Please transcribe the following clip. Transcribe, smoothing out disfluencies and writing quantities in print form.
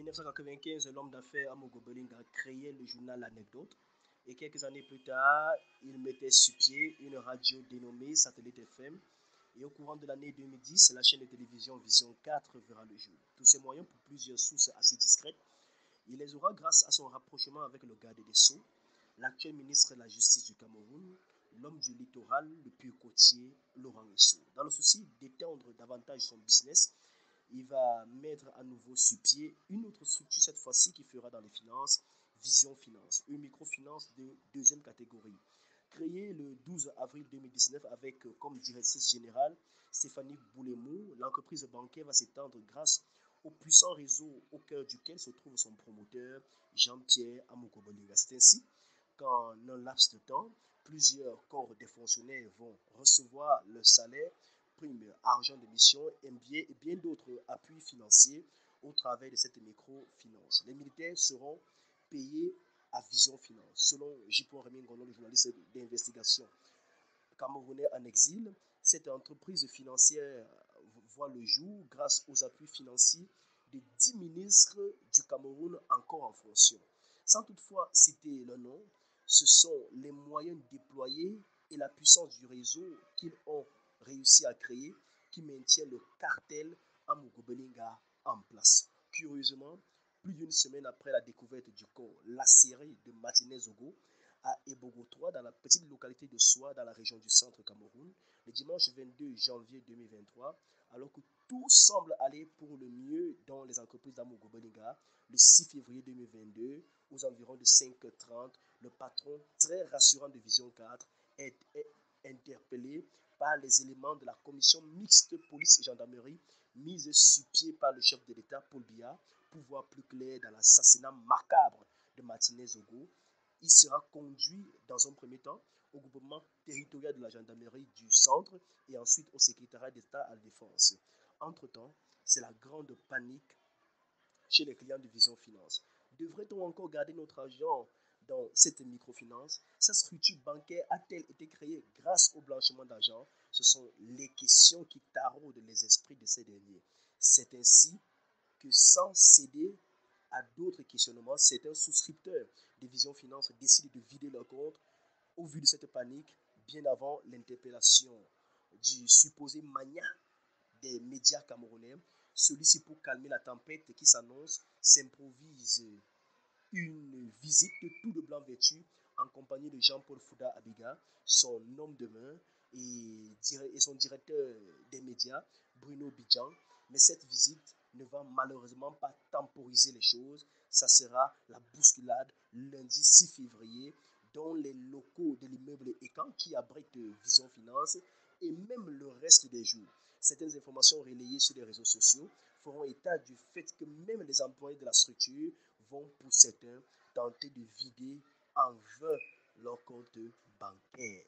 1995, l'homme d'affaires Amogo Belinga créait le journal L'Anecdote et quelques années plus tard, il mettait sur pied une radio dénommée Satellite FM. Et au courant de l'année 2010, la chaîne de télévision Vision 4 verra le jour. Tous ces moyens, pour plusieurs sources assez discrètes, il les aura grâce à son rapprochement avec le garde des Sceaux, l'actuel ministre de la Justice du Cameroun, l'homme du littoral, le pur côtier, Laurent Esso. Dans le souci d'étendre davantage son business, il va mettre à nouveau sur pied une autre structure, cette fois-ci qui fera dans les finances, Vision Finance, une microfinance de deuxième catégorie. Créée le 12 avril 2019 avec comme directrice générale Stéphanie Boulemou, l'entreprise bancaire va s'étendre grâce au puissant réseau au cœur duquel se trouve son promoteur Jean-Pierre Amokobolinga. C'est ainsi qu'en un laps de temps, plusieurs corps des fonctionnaires vont recevoir leur salaire, primes, argent de mission et bien d'autres appuis financiers au travers de cette microfinance. Les militaires seront payés à Vision Finance. Selon J.P. Rémy Ngono, le journaliste d'investigation camerounais en exil, cette entreprise financière voit le jour grâce aux appuis financiers de 10 ministres du Cameroun encore en fonction. Sans toutefois citer le nom, ce sont les moyens déployés et la puissance du réseau qu'ils ont réussi à créer qui maintient le cartel Amogo Belinga en place. Curieusement, plus d'une semaine après la découverte du corps lacéré de Martinez Ogo à Ebogo 3, dans la petite localité de Soa, dans la région du centre Cameroun, le dimanche 22 janvier 2023, alors que tout semble aller pour le mieux dans les entreprises d'Amogo Belinga, le 6 février 2022, aux environs de 5h30, le patron très rassurant de Vision 4 est interpellé par les éléments de la commission mixte police et gendarmerie mise sur pied par le chef de l'État, Paul Biya, pour voir plus clair dans l'assassinat macabre de Martinez Ogo. Il sera conduit dans un premier temps au groupement territorial de la gendarmerie du centre et ensuite au secrétariat d'État à la défense. Entre-temps, c'est la grande panique chez les clients de Vision Finance. Devrait-on encore garder notre argent dans cette microfinance? Sa structure bancaire a-t-elle été créée grâce au blanchiment d'argent? Ce sont les questions qui taraudent les esprits de ces derniers. C'est ainsi que sans céder à d'autres questionnements, certains souscripteurs de Vision Finance décident de vider leur compte au vu de cette panique bien avant l'interpellation du supposé mania des médias camerounais. Celui-ci, pour calmer la tempête qui s'annonce, s'improvise une visite tout de blanc vêtu en compagnie de Jean-Paul Fouda Abiga, son homme de main et son directeur des médias, Bruno Bidjan. Mais cette visite ne va malheureusement pas temporiser les choses. Ça sera la bousculade lundi 6 février dans les locaux de l'immeuble Ecan qui abrite Vision Finance et même le reste des jours. Certaines informations relayées sur les réseaux sociaux feront état du fait que même les employés de la structure vont pour certains tenter de vider en vain leur compte bancaire.